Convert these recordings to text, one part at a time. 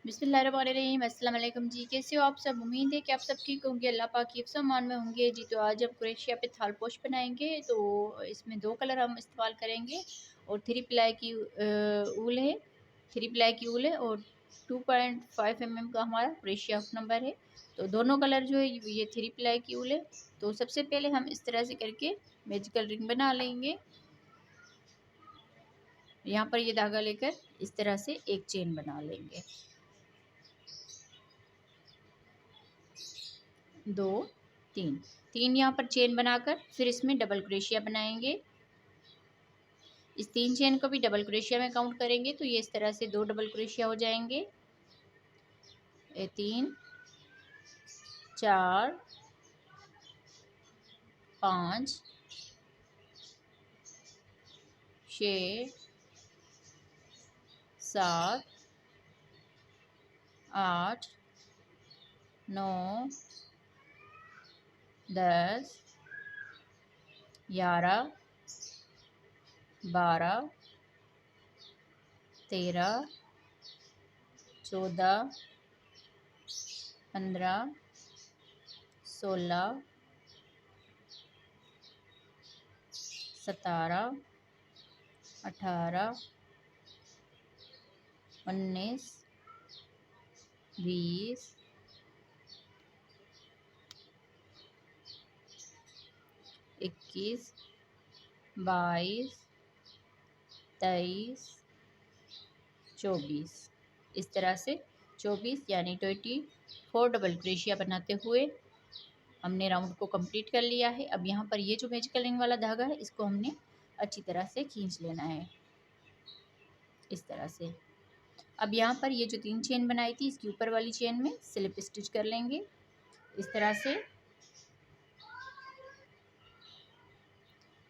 बिस्मिल्लाहिर्रहमानिर्रहीम। अस्सलाम वालेकुम जी, कैसे हो आप सब। उम्मीद है कि आप सब ठीक होंगे, अल्लाह पाक की मान में होंगे जी। तो आज हम क्रोशिया पे थालपोश बनाएंगे। तो इसमें दो कलर हम इस्तेमाल करेंगे और थ्री प्लाई की ऊल है, थ्री प्लाई की ऊल है और 2.5 mm का हमारा क्रोशिया नंबर है। तो दोनों कलर जो है ये थ्री प्लाई की ऊल है। तो सबसे पहले हम इस तरह से करके मैजिकल रिंग बना लेंगे। यहाँ पर ये धागा लेकर इस तरह से एक चेन बना लेंगे, दो, तीन, तीन यहाँ पर चेन बनाकर फिर इसमें डबल क्रोशिया बनाएंगे। इस तीन चेन को भी डबल क्रोशिया में काउंट करेंगे तो ये इस तरह से दो डबल क्रोशिया हो जाएंगे। ये तीन, चार, पाँच, छः, सात, आठ, नौ, 10, 11, 12, 13, 14, 15, 16, 17, 18, 19, 20, 21, 22, 23, 24। इस तरह से 24 यानी 24 डबल क्रोशिया बनाते हुए हमने राउंड को कंप्लीट कर लिया है। अब यहाँ पर ये जो मैजिकल रिंग वाला धागा है इसको हमने अच्छी तरह से खींच लेना है इस तरह से। अब यहाँ पर ये जो तीन चेन बनाई थी इसकी ऊपर वाली चेन में स्लिप स्टिच कर लेंगे इस तरह से।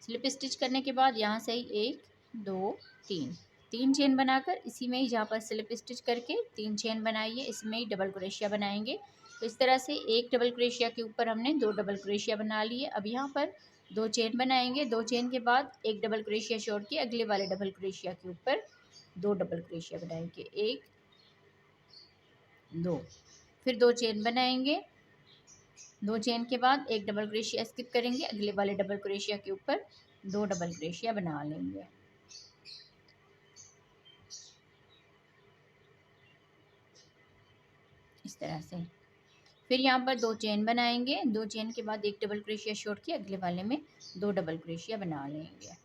स्लिप स्टिच करने के बाद यहाँ से ही एक, दो, तीन, तीन चेन बनाकर इसी में ही जहाँ पर स्लिप स्टिच करके तीन चेन बनाइए इसमें ही डबल क्रोशिया बनाएंगे। तो इस तरह से एक डबल क्रोशिया के ऊपर हमने दो डबल क्रोशिया बना लिए। अब यहाँ पर दो चेन बनाएंगे, दो चेन के बाद एक डबल क्रोशिया छोड़ के अगले वाले डबल क्रोशिया के ऊपर दो डबल क्रोशिया बनाएंगे, एक, दो, फिर दो चेन बनाएंगे, दो चेन के बाद एक डबल क्रोशिया स्किप करेंगे, अगले वाले डबल क्रोशिया के ऊपर दो डबल क्रोशिया बना लेंगे इस तरह से। फिर यहाँ पर दो चेन बनाएंगे, दो चेन के बाद एक डबल क्रोशिया छोड़ के अगले वाले में दो डबल क्रोशिया बना लेंगे।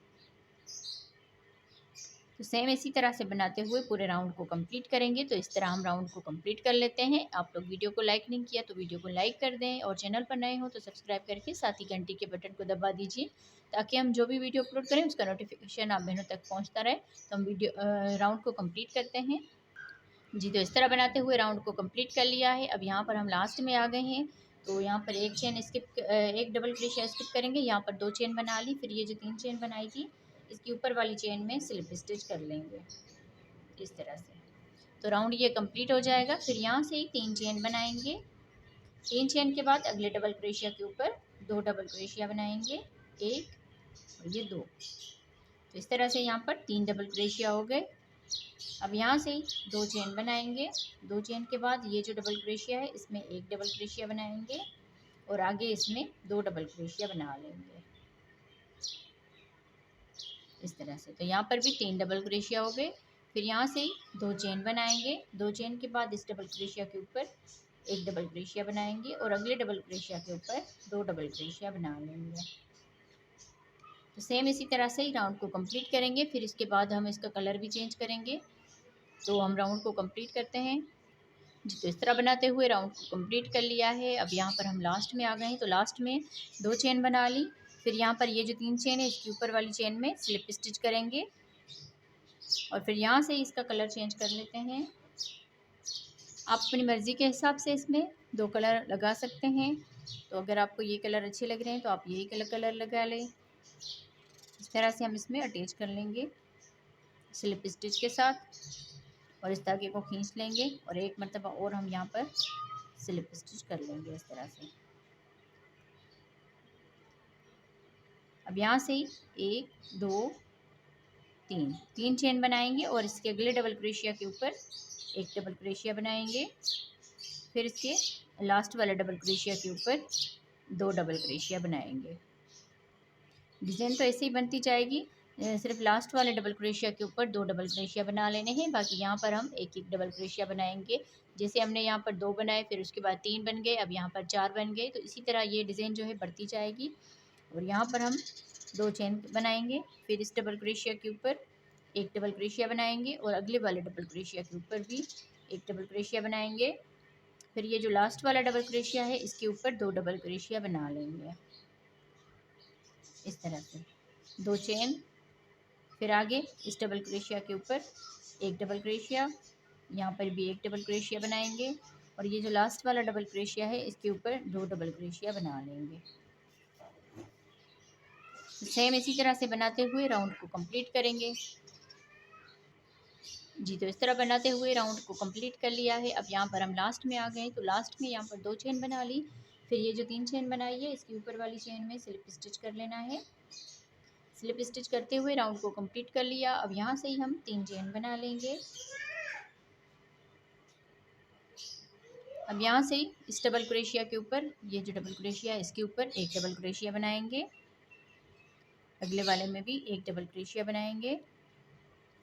तो सेम इसी तरह से बनाते हुए पूरे राउंड को कंप्लीट करेंगे। तो इस तरह हम राउंड को कंप्लीट कर लेते हैं। आप लोग वीडियो को लाइक नहीं किया तो वीडियो को लाइक कर दें और चैनल पर नए हो तो सब्सक्राइब करके साथ ही घंटी के बटन को दबा दीजिए ताकि हम जो भी वीडियो अपलोड करें उसका नोटिफिकेशन आप बहनों तक पहुँचता रहे। तो हम वीडियो राउंड को कम्प्लीट करते हैं जी। तो इस तरह बनाते हुए राउंड को कंप्लीट कर लिया है। अब यहाँ पर हम लास्ट में आ गए हैं। तो यहाँ पर एक चेन स्किप, एक डबल क्रोशिया स्किप करेंगे, यहाँ पर दो चेन बना ली, फिर ये जो तीन चेन बनाई थी इसकी ऊपर वाली चेन में स्लिप स्टिच कर लेंगे इस तरह से। तो राउंड ये कंप्लीट हो जाएगा। फिर यहाँ से ही तीन चेन बनाएंगे, तीन चेन के बाद अगले डबल क्रोशिया के ऊपर दो डबल क्रोशिया बनाएंगे, एक और ये दो। तो इस तरह से यहाँ पर तीन डबल क्रोशिया हो गए। अब यहाँ से दो चेन बनाएंगे, दो चेन के बाद ये जो डबल क्रोशिया है इसमें एक डबल क्रोशिया बनाएंगे और आगे इसमें दो डबल क्रोशिया बना लेंगे इस तरह से। तो यहाँ पर भी तीन डबल क्रोशिया हो गए। फिर यहाँ से दो चेन बनाएंगे, दो चेन के बाद इस डबल क्रोशिया के ऊपर एक डबल क्रोशिया बनाएंगे और अगले डबल क्रोशिया के ऊपर दो डबल क्रोशिया बना लेंगे। तो सेम इसी तरह से ही राउंड को कंप्लीट करेंगे। फिर इसके बाद हम इसका कलर भी चेंज करेंगे। तो हम राउंड को कंप्लीट करते हैं जी। तो इस तरह बनाते हुए राउंड को कंप्लीट कर लिया है। अब यहाँ पर हम लास्ट में आ गए हैं। तो लास्ट में दो चेन बना ली, फिर यहाँ पर ये जो तीन चेन है इसके ऊपर वाली चेन में स्लिप स्टिच करेंगे और फिर यहाँ से इसका कलर चेंज कर लेते हैं। आप अपनी मर्ज़ी के हिसाब से इसमें दो कलर लगा सकते हैं। तो अगर आपको ये कलर अच्छे लग रहे हैं तो आप यही कलर लगा लें। इस तरह से हम इसमें अटैच कर लेंगे स्लिप स्टिच के साथ और इस धागे को खींच लेंगे और एक मरतबा और हम यहाँ पर स्लिप स्टिच कर लेंगे इस तरह से। अब यहाँ से एक, दो, तीन, तीन चेन बनाएंगे और इसके अगले डबल क्रोशिया के ऊपर एक डबल क्रोशिया बनाएंगे, फिर इसके लास्ट वाला डबल क्रोशिया के ऊपर 2 डबल क्रोशिया बनाएंगे। डिज़ाइन तो ऐसे ही बनती जाएगी, सिर्फ लास्ट वाले डबल क्रोशिया के ऊपर 2 डबल क्रोशिया बना लेने हैं। बाकी यहाँ पर हम एक एक डबल क्रोशिया बनाएंगे। जैसे हमने यहाँ पर 2 बनाए, फिर उसके बाद 3 बन गए, अब यहाँ पर 4 बन गए, तो इसी तरह ये डिज़ाइन जो है बढ़ती जाएगी। और यहाँ पर हम 2 चेन बनाएंगे, फिर इस डबल क्रोशिया के ऊपर एक डबल क्रोशिया बनाएंगे और अगले वाले डबल क्रोशिया के ऊपर भी एक डबल क्रोशिया बनाएंगे। फिर ये जो लास्ट वाला डबल क्रोशिया है इसके ऊपर 2 डबल क्रोशिया बना लेंगे इस तरह से, 2 चेन। फिर आगे इस डबल क्रोशिया के ऊपर एक डबल क्रोशिया, यहाँ पर भी एक डबल क्रोशिया बनाएंगे और ये जो लास्ट वाला डबल क्रोशिया है इसके ऊपर 2 डबल क्रोशिया बना लेंगे। सेम इसी तरह से बनाते हुए राउंड को कंप्लीट करेंगे। जी, तो इस तरह बनाते हुए राउंड को कंप्लीट कर लिया है। अब यहाँ पर हम लास्ट में आ गए, तो लास्ट में यहाँ पर 2 चेन बना ली। फिर ये जो 3 चेन बनाई है इसके ऊपर वाली चेन में स्लिप स्टिच कर लेना है। स्लिप स्टिच करते हुए राउंड को कंप्लीट कर लिया। अब यहाँ से ही हम 3 चेन बना लेंगे। अब यहाँ से ही इस डबल क्रोशिया के ऊपर, ये जो डबल क्रोशिया है इसके ऊपर एक डबल क्रोशिया बनाएंगे, अगले वाले में भी एक डबल क्रोशिया बनाएंगे।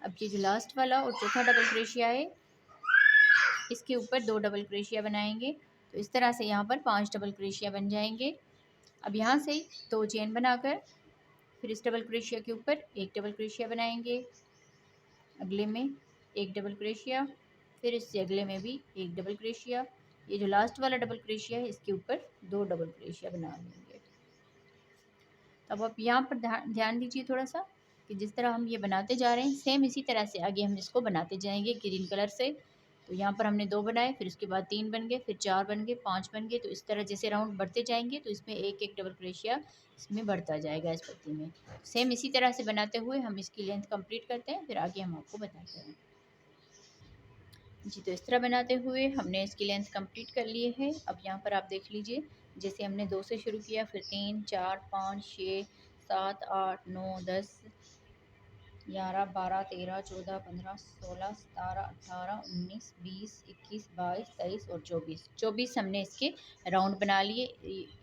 अब ये जो लास्ट वाला और चौथा डबल क्रोशिया है इसके ऊपर 2 डबल क्रोशिया बनाएंगे। तो इस तरह से यहाँ पर 5 डबल क्रोशिया बन जाएंगे। अब यहाँ से 2 चेन बनाकर फिर इस डबल क्रोशिया के ऊपर एक डबल क्रोशिया बनाएंगे, अगले में एक डबल क्रोशिया, फिर इससे अगले में भी एक डबल क्रोशिया। ये जो लास्ट वाला डबल क्रोशिया है इसके ऊपर 2 डबल क्रोशिया बना लेंगे। अब आप यहाँ पर ध्यान दीजिए थोड़ा सा कि जिस तरह हम ये बनाते जा रहे हैं सेम इसी तरह से आगे हम इसको बनाते जाएंगे ग्रीन कलर से। तो यहाँ पर हमने 2 बनाए, फिर उसके बाद 3 बन गए, फिर 4 बन गए, 5 बन गए। तो इस तरह जैसे राउंड बढ़ते जाएंगे तो इसमें एक एक डबल क्रोशिया इसमें बढ़ता जाएगा इस पत्ती में। सेम इसी तरह से बनाते हुए हम इसकी लेंथ कंप्लीट करते हैं, फिर आगे हम आपको बताते हैं। जी, तो इस तरह बनाते हुए हमने इसकी लेंथ कंप्लीट कर ली है। अब यहाँ पर आप देख लीजिए, जैसे हमने 2 से शुरू किया, फिर 3 4 5 6 7 8 9 10 11 12 13 14 15 16 17 18 19 20 21 22 23 और 24 हमने इसके राउंड बना लिए।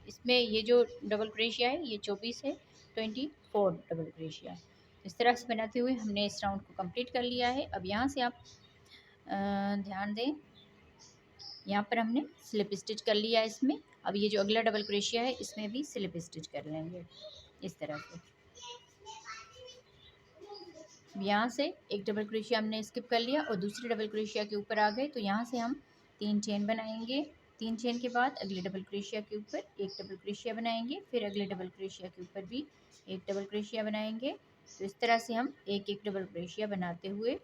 इसमें ये जो डबल क्रोशिया है ये 24 है, 24 डबल क्रोशिया। इस तरह से बनाते हुए हमने इस राउंड को कंप्लीट कर लिया है। अब यहाँ से आप ध्यान दें, यहाँ पर हमने स्लिप स्टिच कर लिया है इसमें। अब ये जो अगला डबल क्रोशिया है इसमें भी स्लिप स्टिच कर लेंगे इस तरह से। यहाँ से एक डबल क्रोशिया हमने स्किप कर लिया और दूसरे डबल क्रोशिया के ऊपर आ गए। तो यहाँ से हम 3 चेन बनाएंगे। 3 चेन के बाद अगले डबल क्रोशिया के ऊपर एक डबल क्रोशिया बनाएंगे, फिर अगले डबल क्रोशिया के ऊपर भी एक डबल क्रोशिया बनाएंगे। तो इस तरह से हम एक एक डबल क्रोशिया बनाते हुए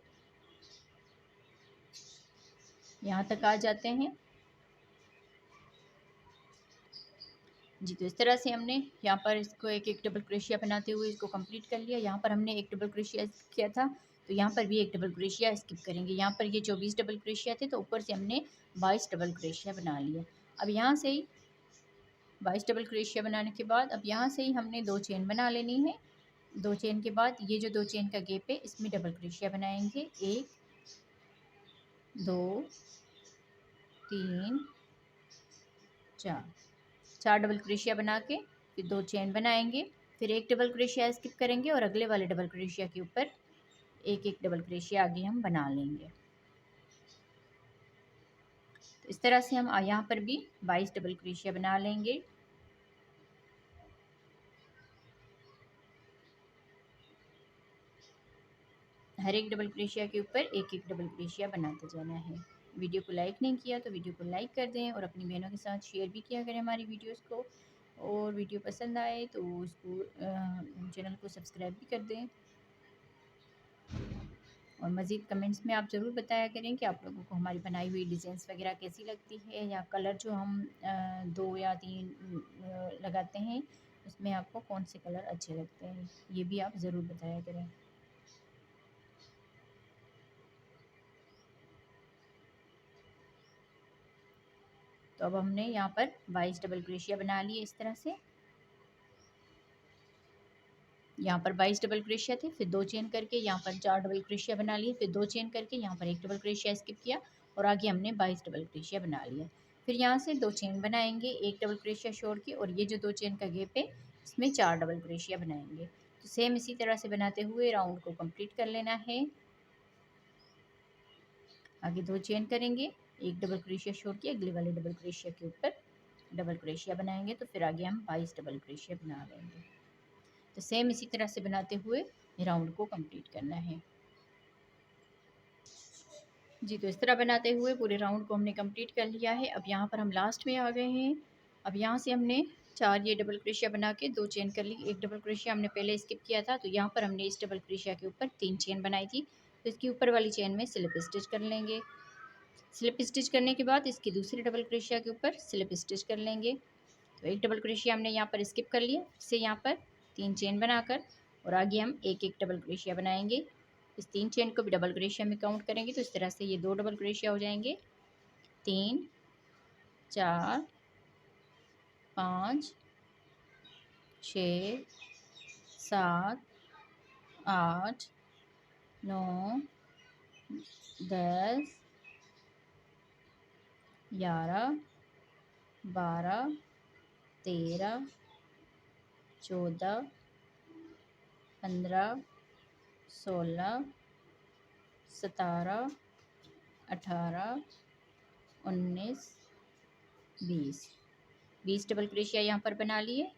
यहाँ तक आ जाते हैं। जी, तो इस तरह से हमने यहाँ पर इसको एक एक डबल क्रोशिया बनाते हुए इसको कंप्लीट कर लिया। यहाँ पर हमने एक डबल क्रोशिया किया था, तो यहाँ पर भी एक डबल क्रोशिया स्किप करेंगे। यहाँ पर ये 24 डबल क्रोशिया थे, तो ऊपर से हमने 22 डबल क्रोशिया बना लिया। अब यहाँ से ही 22 डबल क्रोशिया बनाने के बाद अब यहाँ से ही हमने 2 चेन बना लेनी है। 2 चेन के बाद ये जो 2 चेन का गैप है इसमें डबल क्रोशिया बनाएंगे, 1 2 3 4 डबल क्रोशिया बना के फिर 2 चेन बनाएंगे, फिर एक डबल क्रोशिया स्किप करेंगे और अगले वाले डबल क्रोशिया के ऊपर एक एक डबल क्रोशिया आगे हम बना लेंगे। तो इस तरह से हम यहाँ पर भी 22 डबल क्रोशिया बना लेंगे। हर एक डबल क्रोशिया के ऊपर एक एक डबल क्रोशिया बनाते जाना है। वीडियो को लाइक नहीं किया तो वीडियो को लाइक कर दें और अपनी बहनों के साथ शेयर भी किया करें हमारी वीडियोस को। और वीडियो पसंद आए तो उसको चैनल को सब्सक्राइब भी कर दें। और मज़ीद कमेंट्स में आप ज़रूर बताया करें कि आप लोगों को हमारी बनाई हुई डिज़ाइंस वगैरह कैसी लगती है, या कलर जो हम 2 या 3 लगाते हैं उसमें आपको कौन से कलर अच्छे लगते हैं, ये भी आप ज़रूर बताया करें। तो अब हमने यहाँ पर 22 डबल क्रोशिया बना लिए इस तरह से। यहाँ पर 22 डबल क्रोशिया थे, फिर 2 चेन करके यहाँ पर 4 डबल क्रोशिया बना लिए, फिर 2 चेन करके यहाँ पर 1 डबल क्रोशिया स्किप किया और आगे हमने 22 डबल क्रोशिया बना लिया। फिर यहाँ से 2 चेन बनाएंगे, 1 डबल क्रोशिया छोड़ के, और ये जो 2 चेन का गैप है इसमें 4 डबल क्रोशिया बनाएंगे। तो सेम इसी तरह से बनाते हुए राउंड को कंप्लीट कर लेना है। आगे 2 चेन करेंगे, 1 डबल क्रोशिया छोड़ के अगले वाले डबल क्रोशिया के ऊपर डबल क्रोशिया बनाएंगे, तो फिर आगे हम 22 डबल क्रोशिया बना लेंगे। तो सेम इसी तरह से बनाते हुए राउंड को कंप्लीट करना है। जी, तो इस तरह बनाते हुए पूरे राउंड को हमने कंप्लीट कर लिया है। अब यहाँ पर हम लास्ट में आ गए हैं। अब यहाँ से हमने 4 ये डबल क्रोशिया बना के 2 चेन कर ली। 1 डबल क्रोशिया हमने पहले स्किप किया था, तो यहाँ पर हमने इस डबल क्रोशिया के ऊपर 3 चेन बनाई थी। तो इसकी ऊपर वाली चेन में स्लिप स्टिच कर लेंगे। स्लिप स्टिच करने के बाद इसकी दूसरी डबल क्रोशिया के ऊपर स्लिप स्टिच कर लेंगे। तो 1 डबल क्रोशिया हमने यहाँ पर स्किप कर लिया, इससे यहाँ पर 3 चेन बनाकर और आगे हम 1-1 डबल क्रोशिया बनाएंगे। इस 3 चेन को भी डबल क्रोशिया में काउंट करेंगे, तो इस तरह से ये 2 डबल क्रोशिया हो जाएंगे। 3, 4, 5, 6, 7, 8, 9, 10, 11, 12, 13, 14, 15, 16, 17, 18, 19, 20 डबल क्रोशिया यहाँ पर बना लिए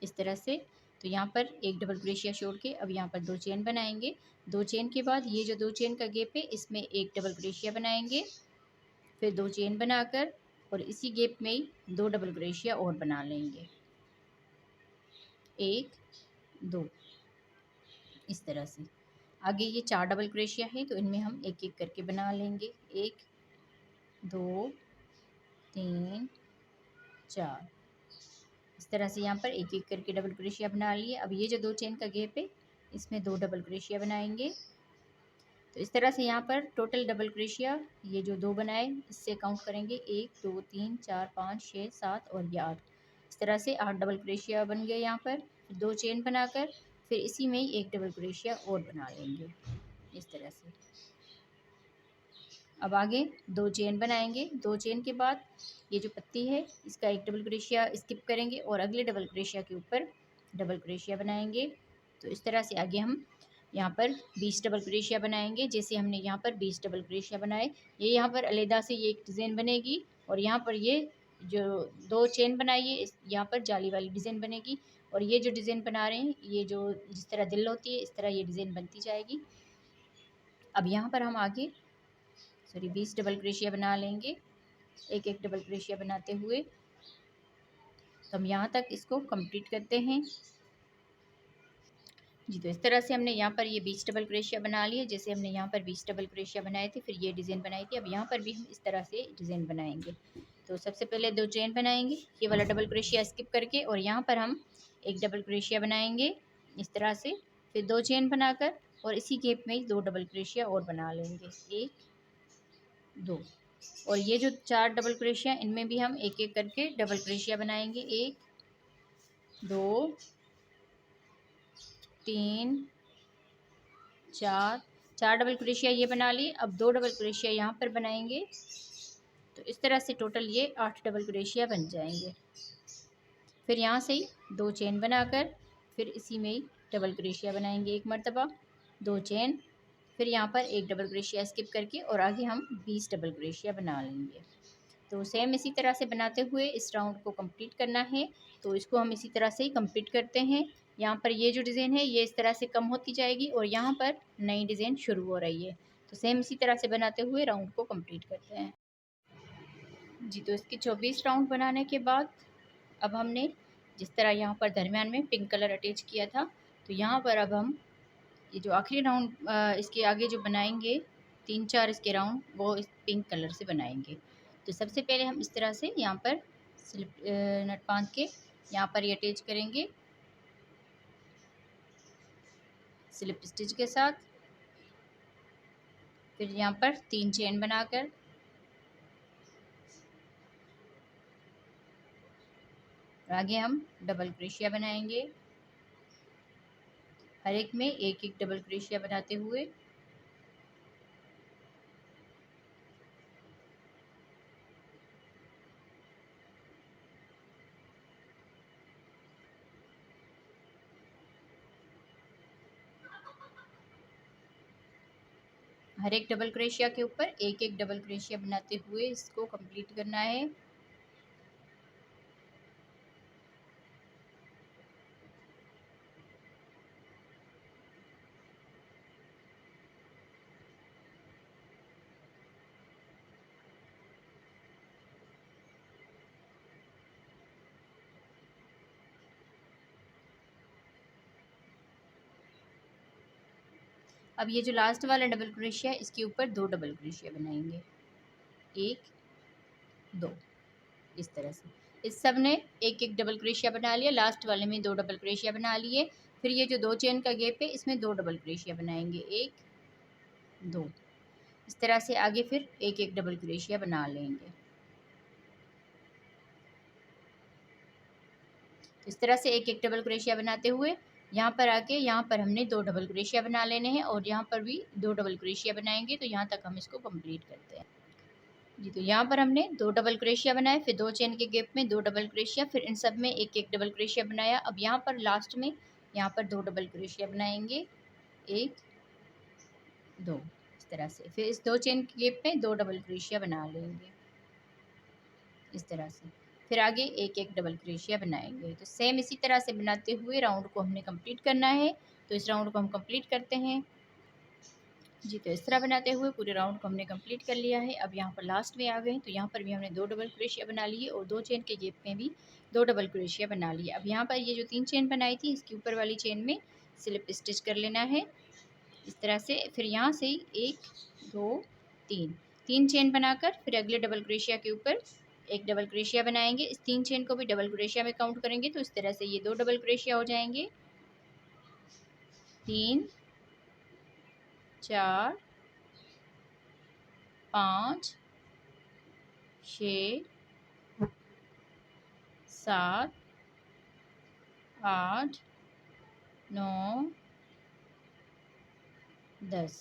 इस तरह से। तो यहाँ पर 1 डबल क्रोशिया छोड़ के अब यहाँ पर 2 चेन बनाएंगे। 2 चेन के बाद ये जो 2 चेन का गैप है इसमें 1 डबल क्रोशिया बनाएंगे, फिर 2 चेन बनाकर और इसी गैप में ही 2 डबल क्रोशिया और बना लेंगे, 1, 2 इस तरह से। आगे ये 4 डबल क्रोशिया है, तो इनमें हम एक एक करके बना लेंगे, 1, 2, 3, 4 इस तरह से। यहाँ पर एक एक करके डबल क्रोशिया बना लिए। अब ये जो 2 चेन का गैप है इसमें 2 डबल क्रोशिया बनाएंगे। तो इस तरह से यहाँ पर टोटल डबल क्रोशिया ये जो 2 बनाए इससे काउंट करेंगे, 1, 2, 3, 4, 5, 6, 7 और ये 8। इस तरह से 8 डबल क्रोशिया बन गए। यहाँ पर 2 चेन बनाकर फिर इसी में ही 1 डबल क्रोशिया और बना लेंगे इस तरह से। अब आगे 2 चेन बनाएंगे। 2 चेन के बाद ये जो पत्ती है इसका 1 डबल क्रोशिया स्किप करेंगे और अगले डबल क्रोशिया के ऊपर डबल क्रोशिया बनाएंगे। तो इस तरह से आगे हम यहाँ पर 20 डबल क्रोशिया बनाएंगे, जैसे हमने यहाँ पर 20 डबल क्रोशिया बनाए। ये यहाँ पर अलहदा से ये एक डिज़ाइन बनेगी और यहाँ पर ये जो 2 चेन बनाई है यहाँ पर जाली वाली डिज़ाइन बनेगी। और ये जो डिज़ाइन बना रहे हैं ये जो जिस तरह दिल होती है इस तरह ये डिज़ाइन बनती जाएगी। अब यहाँ पर हम आगे 20 डबल क्रोशिया बना लेंगे, एक एक डबल क्रोशिया बनाते हुए। तो हम यहाँ तक इसको कंप्लीट करते हैं। जी, तो इस तरह से हमने यहाँ पर ये 20 डबल क्रोशिया बना लिए, जैसे हमने यहाँ पर 20 डबल क्रोशिया बनाए थे, फिर ये डिज़ाइन बनाई थी। अब यहाँ पर भी हम इस तरह से डिज़ाइन बनाएंगे। तो सबसे पहले 2 चेन बनाएंगे, ये वाला डबल क्रोशिया स्किप करके, और यहाँ पर हम 1 डबल क्रोशिया बनाएंगे इस तरह से। फिर 2 चेन बनाकर और इसी गैप में ही 2 डबल क्रोशिया और बना लेंगे, 1, 2। और ये जो 4 डबल क्रोशिया इनमें भी हम एक एक करके डबल क्रोशिया बनाएंगे, 1, 2, 3, 4 डबल क्रोशिया ये बना लिए। अब 2 डबल क्रोशिया यहाँ पर बनाएंगे। तो इस तरह से टोटल ये 8 डबल क्रोशिया बन जाएंगे। फिर यहाँ से ही 2 चेन बनाकर फिर इसी में ही डबल क्रोशिया बनाएंगे एक मरतबा, 2 चेन, फिर यहाँ पर 1 डबल क्रोशिया स्किप करके और आगे हम 20 डबल क्रोशिया बना लेंगे। तो सेम इसी तरह से बनाते हुए इस राउंड को कंप्लीट करना है। तो इसको हम इसी तरह से ही कंप्लीट करते हैं। यहाँ पर ये जो डिज़ाइन है ये इस तरह से कम होती जाएगी और यहाँ पर नई डिज़ाइन शुरू हो रही है। तो सेम इसी तरह से बनाते हुए राउंड को कंप्लीट करते हैं। जी, तो इसके 24 राउंड बनाने के बाद अब हमने जिस तरह यहाँ पर दरमियान में पिंक कलर अटैच किया था, तो यहाँ पर अब हम ये जो आखिरी राउंड इसके आगे जो बनाएंगे 3-4 इसके राउंड वो इस पिंक कलर से बनाएंगे। तो सबसे पहले हम इस तरह से यहाँ पर स्लिप नट बांध के यहाँ पर ये अटैच करेंगे स्लिप स्टिच के साथ। फिर यहाँ पर 3 चेन बनाकर आगे हम डबल क्रोशिया बनाएंगे, हर एक में एक एक डबल क्रोशिया बनाते हुए हर एक डबल क्रोशिया के ऊपर एक एक डबल क्रोशिया बनाते हुए इसको कंप्लीट करना है। अब ये जो लास्ट वाला डबल क्रोशिया है इसके ऊपर दो डबल क्रोशिया बनाएंगे, एक दो, इस तरह से। इस सब ने एक एक डबल क्रोशिया बना लिया, लास्ट वाले में दो डबल क्रोशिया बना लिए। फिर ये जो दो चेन का गैप है इसमें दो डबल क्रोशिया बनाएंगे, एक दो, इस तरह से आगे फिर एक एक डबल क्रोशिया बना लेंगे। इस तरह से एक एक डबल क्रोशिया बनाते हुए यहाँ पर आके यहाँ पर हमने दो डबल क्रोशिया बना लेने हैं और यहाँ पर भी दो डबल क्रोशिया बनाएंगे। तो यहाँ तक हम इसको कंप्लीट करते हैं जी। तो यहाँ पर हमने दो डबल क्रोशिया बनाए, फिर दो चेन के गैप में दो डबल क्रोशिया, फिर इन सब में एक एक डबल क्रोशिया बनाया। अब यहाँ पर लास्ट में यहाँ पर दो डबल क्रोशिया बनाएंगे, एक दो, इस तरह से। फिर इस दो चेन के गैप में दो डबल क्रोशिया बना लेंगे, इस तरह से। फिर आगे एक एक डबल क्रोशिया बनाएंगे। तो सेम इसी तरह से बनाते हुए राउंड को हमने कंप्लीट करना है। तो इस राउंड को हम कंप्लीट करते हैं जी। तो इस तरह बनाते हुए पूरे राउंड को हमने कंप्लीट कर लिया है। अब यहाँ पर लास्ट में आ गए तो यहाँ पर भी हमने दो डबल क्रोशिया बना लिए और दो चेन के गैप में भी दो डबल क्रोशिया बना लिए। अब यहाँ पर ये जो तीन चेन बनाई थी इसके ऊपर वाली चेन में स्लिप स्टिच कर लेना है, इस तरह से। फिर यहाँ से एक दो तीन, तीन चेन बनाकर फिर अगले डबल क्रोशिया के ऊपर एक डबल क्रोशिया बनाएंगे। इस तीन चेन को भी डबल क्रोशिया में काउंट करेंगे तो इस तरह से ये दो डबल क्रोशिया हो जाएंगे, तीन, चार, पाँच, छः, सात, आठ, नौ, 10,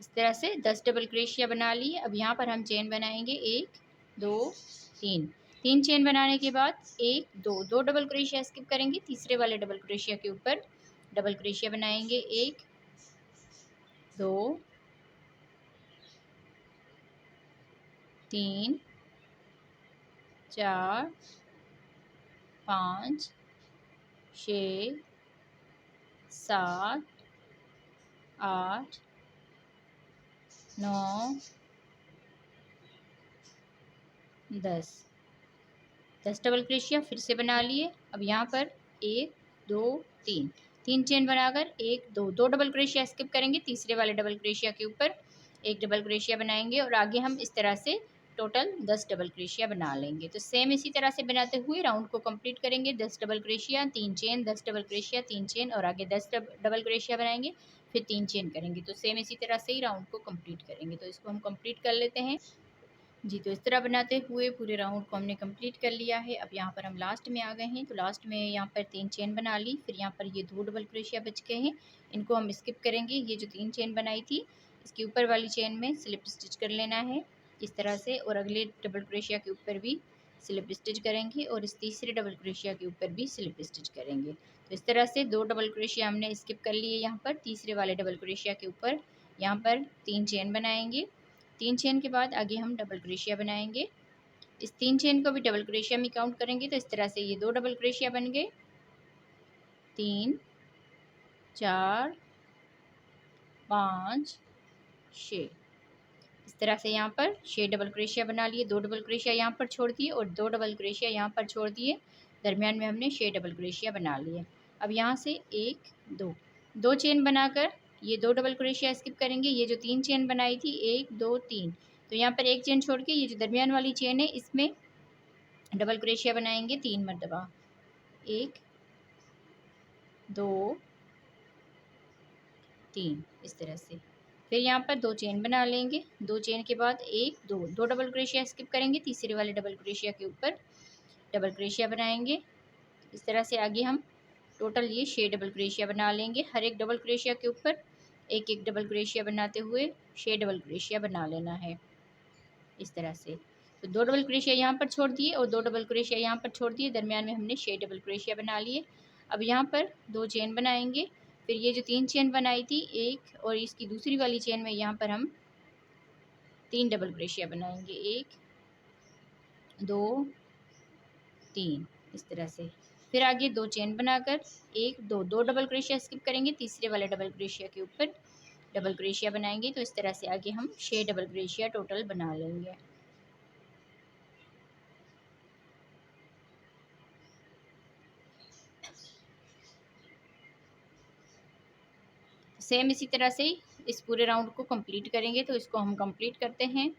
इस तरह से 10 डबल क्रोशिया बना लिए। अब यहाँ पर हम चेन बनाएंगे, एक दो तीन, तीन चेन बनाने के बाद एक दो, दो डबल क्रोशिया स्किप करेंगे, तीसरे वाले डबल क्रोशिया के ऊपर डबल क्रोशिया बनाएंगे, एक दो तीन, चार, पाँच, छः, सात, आठ, नौ, 10, 10 डबल क्रोशिया फिर से बना लिए। अब यहाँ पर एक दो तीन, तीन चेन बनाकर एक दो, दो डबल क्रोशिया स्किप करेंगे, तीसरे वाले डबल क्रोशिया के ऊपर एक डबल क्रोशिया बनाएंगे और आगे हम इस तरह से टोटल 10 डबल क्रोशिया बना लेंगे। तो सेम इसी तरह से बनाते हुए राउंड को कंप्लीट करेंगे। 10 डबल क्रोशिया, तीन चेन, 10 डबल क्रोशिया, तीन चेन और आगे 10 डबल क्रोशिया बनाएंगे, फिर तीन चेन करेंगे। तो सेम इसी तरह से ही राउंड को कंप्लीट करेंगे। तो इसको हम कंप्लीट कर लेते हैं जी। तो इस तरह बनाते हुए पूरे राउंड को हमने कंप्लीट कर लिया है। अब यहाँ पर हम लास्ट में आ गए हैं। तो लास्ट में यहाँ पर तीन चेन बना ली, फिर यहाँ पर ये दो डबल क्रोशिया बच गए हैं, इनको हम स्किप करेंगे। ये जो तीन चेन बनाई थी इसके ऊपर वाली चेन में स्लिप स्टिच कर लेना है, इस तरह से। और अगले डबल क्रोशिया के ऊपर भी स्लिप स्टिच करेंगे और इस तीसरे डबल क्रोशिया के ऊपर भी स्लिप स्टिच करेंगे। तो इस तरह से दो डबल क्रोशिया हमने स्किप कर लिए। यहाँ पर तीसरे वाले डबल क्रोशिया के ऊपर यहाँ पर तीन चेन बनाएंगे, तीन चेन के बाद आगे हम डबल क्रोशिया बनाएंगे। इस तीन चेन को भी डबल क्रोशिया में काउंट करेंगे तो इस तरह से ये दो डबल क्रोशिया बन गए, तीन, चार, पाँच, छः, इस तरह से यहाँ पर 6 डबल क्रोशिया बना लिए। दो डबल क्रोशिया यहाँ पर छोड़ दिए और दो डबल क्रोशिया यहाँ पर छोड़ दिए, दरमियान में हमने 6 डबल क्रोशिया बना लिए। अब यहाँ से एक दो, दो चेन बनाकर ये दो डबल क्रोशिया स्किप करेंगे। ये जो तीन चेन बनाई थी एक दो तीन, तो यहाँ पर एक चेन छोड़ के ये जो दरमियान वाली चेन है इसमें डबल क्रोशिया बनाएंगे तीन मरतबा, एक दो तीन, इस तरह से। फिर यहाँ पर दो चेन बना लेंगे, दो चेन के बाद एक दो, दो डबल क्रोशिया स्किप करेंगे, तीसरे वाले डबल क्रोशिया के ऊपर डबल क्रोशिया बनाएंगे, इस तरह से आगे हम टोटल ये 6 डबल क्रोशिया बना लेंगे। हर एक डबल क्रोशिया के ऊपर एक एक डबल क्रोशिया बनाते हुए 6 डबल क्रोशिया बना लेना है इस तरह से। तो 2 डबल क्रोशिया यहाँ पर छोड़ दिए और 2 डबल क्रोशिया यहाँ पर छोड़ दिए, दरमियान में हमने 6 डबल क्रोशिया बना लिए। अब यहाँ पर 2 चेन बनाएंगे, फिर ये जो 3 चेन बनाई थी एक और इसकी दूसरी वाली चेन में यहाँ पर हम 3 डबल क्रोशिया बनाएंगे, 1 2 3 इस तरह से। फिर आगे 2 चेन बनाकर 1 2 2 डबल क्रोशिया स्किप करेंगे, तीसरे वाले डबल क्रोशिया के ऊपर डबल क्रोशिया बनाएंगे। तो इस तरह से आगे हम 6 डबल क्रोशिया टोटल बना लेंगे। सेम इसी तरह से इस पूरे राउंड को कंप्लीट करेंगे। तो इसको हम कंप्लीट करते हैं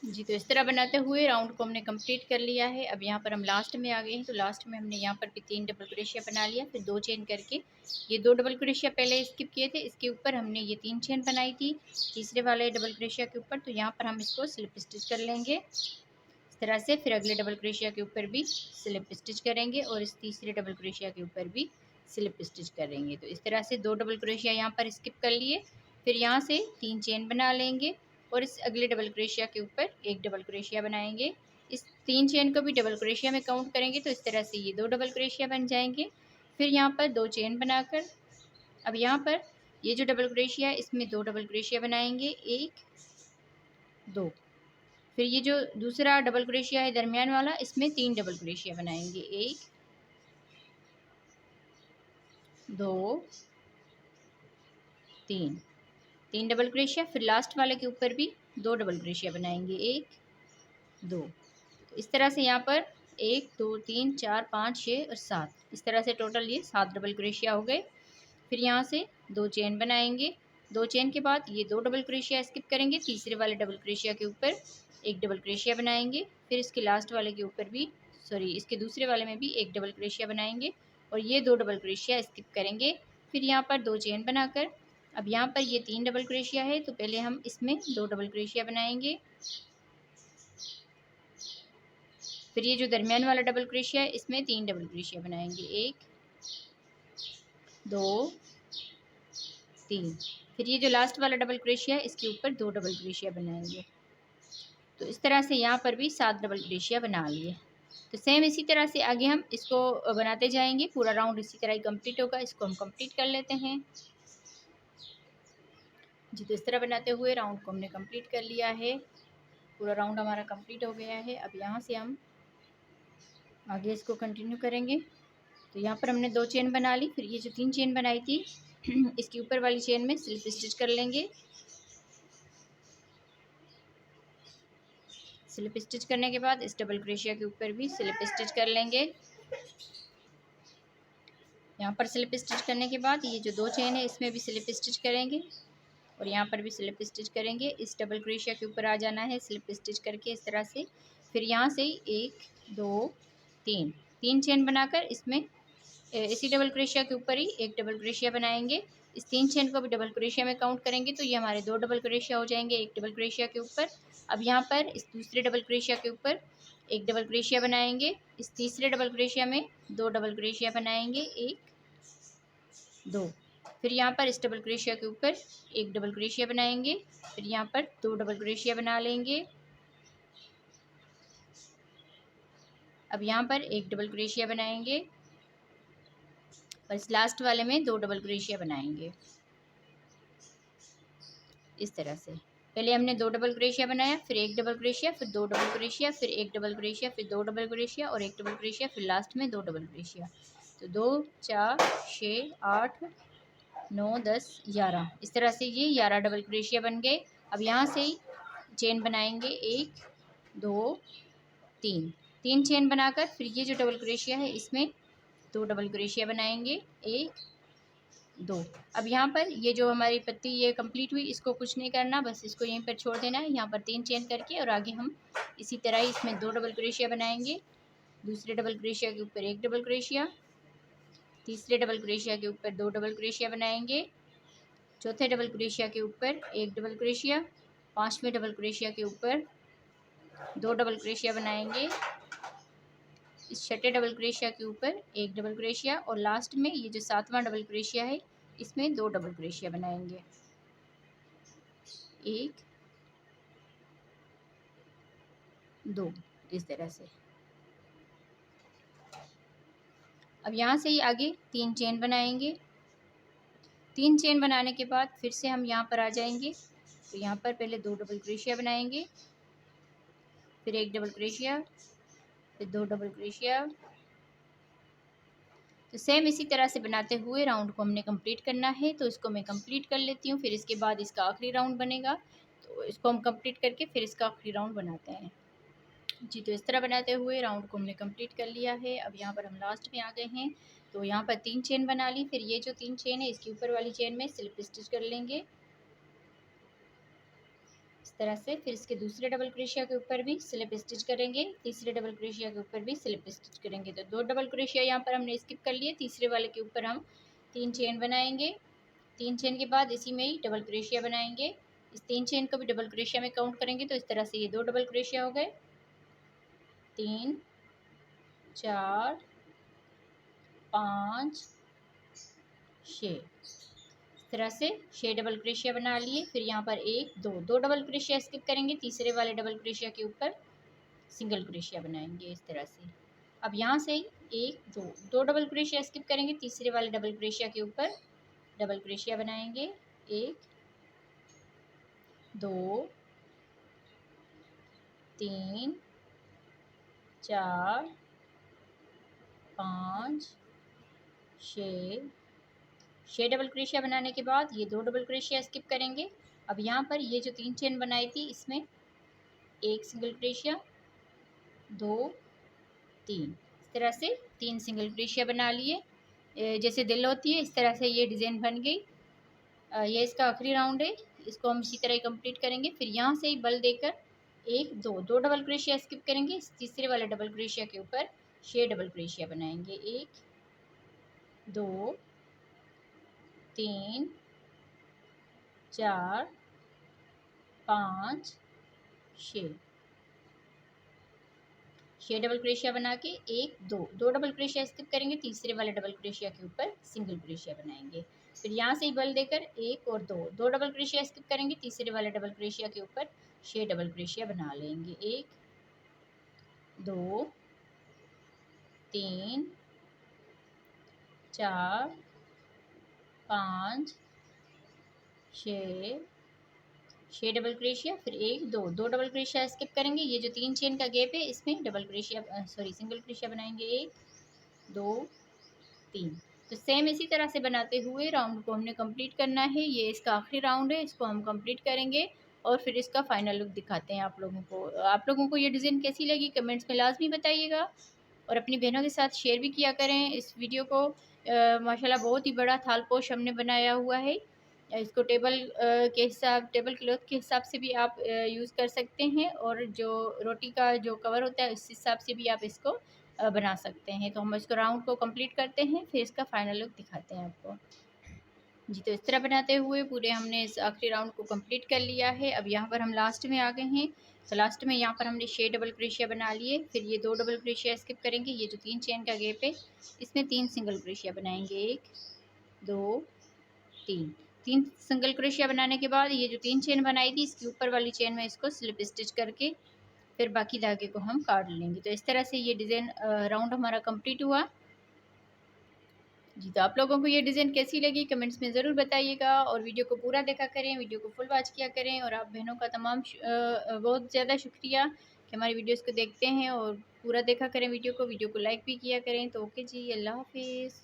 जी। तो इस तरह बनाते हुए राउंड को हमने कंप्लीट कर लिया है। अब यहाँ पर हम लास्ट में आ गए हैं। तो लास्ट में हमने यहाँ पर भी 3 डबल क्रोशिया बना लिया, फिर 2 चेन करके ये 2 डबल क्रोशिया पहले स्किप किए थे, इसके ऊपर हमने ये 3 चेन बनाई थी तीसरे वाले डबल क्रोशिया के ऊपर। तो यहाँ पर हम इसको स्लिप स्टिच कर लेंगे इस तरह से। फिर अगले डबल क्रोशिया के ऊपर भी स्लिप स्टिच करेंगे और इस तीसरे डबल क्रोशिया के ऊपर भी स्लिप स्टिच करेंगे। तो इस तरह से 2 डबल क्रोशिया यहाँ पर स्किप कर लिए, फिर यहाँ से 3 चेन बना लेंगे और इस अगले डबल क्रोशिया के ऊपर एक डबल क्रोशिया बनाएंगे। इस 3 चेन को भी डबल क्रोशिया में काउंट करेंगे। तो इस तरह से ये 2 डबल क्रोशिया बन जाएंगे। फिर यहाँ पर 2 चेन बनाकर अब यहाँ पर ये जो डबल क्रोशिया है इसमें 2 डबल क्रोशिया बनाएंगे, 1 2। फिर ये जो दूसरा डबल क्रोशिया है दरमियान वाला, इसमें 3 डबल क्रोशिया बनाएंगे, 1 2 3 3 डबल क्रोशिया। फिर लास्ट वाले के ऊपर भी 2 डबल क्रोशिया बनाएंगे, 1 2। तो इस तरह से यहाँ पर 1 2 3 4 5 6 और 7 इस तरह से टोटल ये 7 डबल क्रोशिया हो गए। फिर यहाँ से 2 चेन बनाएंगे, 2 चेन के बाद ये 2 डबल क्रोशिया स्किप करेंगे, तीसरे वाले डबल क्रोशिया के ऊपर एक डबल क्रोशिया बनाएंगे। फिर इसके लास्ट वाले के ऊपर भी इसके दूसरे वाले में भी एक डबल क्रोशिया बनाएंगे और ये 2 डबल क्रोशिया स्किप करेंगे। फिर यहाँ पर 2 चेन बनाकर अब यहाँ पर ये 3 डबल क्रोशिया है, तो पहले हम इसमें 2 डबल क्रोशिया बनाएंगे। फिर ये जो दरमियान वाला डबल क्रोशिया है इसमें 3 डबल क्रोशिया बनाएंगे, 1 2 3। फिर ये जो लास्ट वाला डबल क्रोशिया है इसके ऊपर 2 डबल क्रोशिया बनाएंगे। तो इस तरह से यहाँ पर भी 7 डबल क्रोशिया बना लिए। तो सेम इसी तरह से आगे हम इसको बनाते जाएंगे, पूरा राउंड इसी तरह ही कंप्लीट होगा। इसको हम कंप्लीट कर लेते हैं जी। तो इस तरह बनाते हुए राउंड को हमने कंप्लीट कर लिया है, पूरा राउंड हमारा कंप्लीट हो गया है। अब यहाँ से हम आगे इसको कंटिन्यू करेंगे। तो यहाँ पर हमने 2 चेन बना ली, फिर ये जो 3 चेन बनाई थी इसकी ऊपर वाली चेन में स्लिप स्टिच कर लेंगे। स्लिप स्टिच करने के बाद इस डबल क्रोशिया के ऊपर भी स्लिप स्टिच कर लेंगे। यहाँ पर स्लिप स्टिच करने के बाद ये जो 2 चेन है इसमें भी स्लिप स्टिच करेंगे और यहाँ पर भी स्लिप स्टिच करेंगे। इस डबल क्रोशिया के ऊपर आ जाना है स्लिप स्टिच करके इस तरह से। फिर यहाँ से 1 2 3 3 चेन बनाकर इसमें इसी डबल क्रोशिया के ऊपर ही एक डबल क्रोशिया बनाएंगे। इस 3 चेन को भी डबल क्रोशिया में काउंट करेंगे तो ये हमारे 2 डबल क्रोशिया हो जाएंगे एक डबल क्रोशिया के ऊपर। अब यहाँ पर इस दूसरे डबल क्रोशिया के ऊपर एक डबल क्रोशिया बनाएंगे, इस तीसरे डबल क्रोशिया में 2 डबल क्रोशिया बनाएंगे, 1 2। फिर यहाँ पर इस डबल क्रोशिया के ऊपर एक डबल क्रोशिया बनाएंगे, फिर यहाँ पर 2 डबल क्रोशिया बना लेंगे। अब यहाँ पर एक डबल क्रोशिया बनाएंगे और इस लास्ट वाले में 2 डबल क्रोशिया बनाएंगे इस तरह से। पहले हमने 2 डबल क्रोशिया बनाया, फिर एक डबल क्रोशिया, फिर 2 डबल क्रोशिया, फिर एक डबल क्रोशिया, फिर 2 डबल क्रोशिया और एक डबल क्रोशिया, फिर लास्ट में 2 डबल क्रोशिया। तो 2 4 6 8 9 10 11 इस तरह से ये 11 डबल क्रोशिया बन गए। अब यहाँ से चेन बनाएंगे 1 2 3 3 चेन बनाकर फिर ये जो डबल क्रोशिया है इसमें 2 डबल क्रोशिया बनाएंगे, 1 2। अब यहाँ पर ये जो हमारी पत्ती ये कंप्लीट हुई, इसको कुछ नहीं करना, बस इसको यहीं पर छोड़ देना है। यहाँ पर 3 चेन करके और आगे हम इसी तरह ही इसमें 2 डबल क्रोशिया बनाएंगे। दूसरे डबल क्रोशिया के ऊपर एक डबल क्रोशिया, तीसरे डबल क्रोशिया के ऊपर 2 डबल क्रोशिया बनाएंगे, चौथे डबल क्रोशिया के ऊपर एक डबल क्रोशिया, पांचवें डबल क्रोशिया के ऊपर 2 डबल क्रोशिया बनाएंगे इस छठे डबल क्रोशिया के ऊपर एक डबल क्रोशिया और लास्ट में ये जो सातवां डबल क्रोशिया है इसमें 2 डबल क्रोशिया बनाएंगे, 1 2 इस तरह से। अब यहाँ से ही आगे 3 चेन बनाएंगे। 3 चेन बनाने के बाद फिर से हम यहाँ पर आ जाएंगे, तो यहाँ पर पहले 2 डबल क्रोशिया बनाएंगे, फिर 1 डबल क्रोशिया, फिर 2 डबल क्रोशिया। तो सेम इसी तरह से बनाते हुए राउंड को हमने कंप्लीट करना है। तो इसको मैं कंप्लीट कर लेती हूँ, फिर इसके बाद इसका आखिरी राउंड बनेगा, तो इसको हम कंप्लीट करके फिर इसका आखिरी राउंड बनाते हैं जी। तो इस तरह बनाते हुए राउंड को हमने कंप्लीट कर लिया है। अब यहाँ पर हम लास्ट में आ गए हैं, तो यहाँ पर 3 चेन बना ली। फिर ये जो 3 चेन है इसके ऊपर वाली चेन में स्लिप स्टिच कर लेंगे इस तरह से। फिर इसके दूसरे डबल क्रोशिया के ऊपर भी स्लिप स्टिच करेंगे, तीसरे डबल क्रोशिया के ऊपर भी स्लिप स्टिच करेंगे। तो 2 डबल क्रोशिया यहाँ पर हमने स्किप कर लिए, तीसरे वाले के ऊपर हम 3 चेन बनाएंगे। 3 चेन के बाद इसी में ही डबल क्रोशिया बनाएंगे। इस 3 चेन को भी डबल क्रोशिया में काउंट करेंगे, तो इस तरह से ये 2 डबल क्रोशिया हो गए, 3 4 5 6 इस तरह से 6 डबल क्रोशिया बना लिए। फिर यहाँ पर 1 2 डबल क्रोशिया स्किप करेंगे, तीसरे वाले डबल क्रोशिया के ऊपर सिंगल क्रोशिया बनाएंगे इस तरह से। अब यहाँ से 1 2 डबल क्रोशिया स्किप करेंगे, तीसरे वाले डबल क्रोशिया के ऊपर डबल क्रोशिया बनाएंगे, 1 2 3 4 5 6 डबल क्रोशिया बनाने के बाद ये 2 डबल क्रोशिया स्किप करेंगे। अब यहाँ पर ये जो 3 चेन बनाई थी इसमें 1 सिंगल क्रोशिया, 2 3 इस तरह से 3 सिंगल क्रोशिया बना लिए। जैसे दिल होती है इस तरह से ये डिज़ाइन बन गई। ये इसका आखिरी राउंड है, इसको हम इसी तरह ही कंप्लीट करेंगे। फिर यहाँ से ही बल देकर 1 2 डबल क्रोशिया स्किप करेंगे, तीसरे वाले डबल क्रोशिया के ऊपर 6 डबल क्रोशिया बनाएंगे, 1 2 3 4 5 6 डबल क्रोशिया बना के 1 2 डबल क्रोशिया स्किप करेंगे, तीसरे वाले डबल क्रोशिया के ऊपर सिंगल क्रोशिया बनाएंगे। फिर यहाँ से ही बल देकर 1 और 2 डबल क्रोशिया स्किप करेंगे, तीसरे वाले डबल क्रोशिया के ऊपर 6 डबल क्रोशिया बना लेंगे, 1 2 3 4 5 6 डबल क्रोशिया, फिर 1 2 डबल क्रोशिया स्किप करेंगे। ये जो 3 चेन का गैप है इसमें डबल क्रोशिया सिंगल क्रोशिया बनाएंगे, 1 2 3। तो सेम इसी तरह से बनाते हुए राउंड को हमने कंप्लीट करना है। ये इसका आखिरी राउंड है, इसको हम कंप्लीट करेंगे और फिर इसका फाइनल लुक दिखाते हैं आप लोगों को। आप लोगों को ये डिज़ाइन कैसी लगी कमेंट्स में लाजमी बताइएगा और अपनी बहनों के साथ शेयर भी किया करें इस वीडियो को। माशाल्लाह बहुत ही बड़ा थालपोश हमने बनाया हुआ है। इसको टेबल क्लॉथ के हिसाब से भी आप यूज़ कर सकते हैं और जो रोटी का जो कवर होता है उस हिसाब से भी आप इसको बना सकते हैं। तो हम इसको राउंड को कंप्लीट करते हैं, फिर इसका फाइनल लुक दिखाते हैं आपको जी। तो इस तरह बनाते हुए पूरे हमने इस आखिरी राउंड को कंप्लीट कर लिया है। अब यहाँ पर हम लास्ट में आ गए हैं, तो लास्ट में यहाँ पर हमने 6 डबल क्रोशिया बना लिए। फिर ये 2 डबल क्रोशिया स्किप करेंगे, ये जो 3 चेन का गैप है इसमें 3 सिंगल क्रोशिया बनाएंगे, 1 2 3 सिंगल क्रोशिया बनाने के बाद ये जो 3 चेन बनाई थी इसके ऊपर वाली चेन में इसको स्लिप स्टिच करके फिर बाकी धागे को हम काट लेंगे। तो इस तरह से ये डिज़ाइन राउंड हमारा कंप्लीट हुआ जी। तो आप लोगों को ये डिज़ाइन कैसी लगी कमेंट्स में ज़रूर बताइएगा और वीडियो को पूरा देखा करें, वीडियो को फुल वॉच किया करें। और आप बहनों का बहुत ज़्यादा शुक्रिया कि हमारी वीडियोस को देखते हैं और पूरा देखा करें वीडियो को लाइक भी किया करें। तो ओके जी, अल्लाह हाफिज़।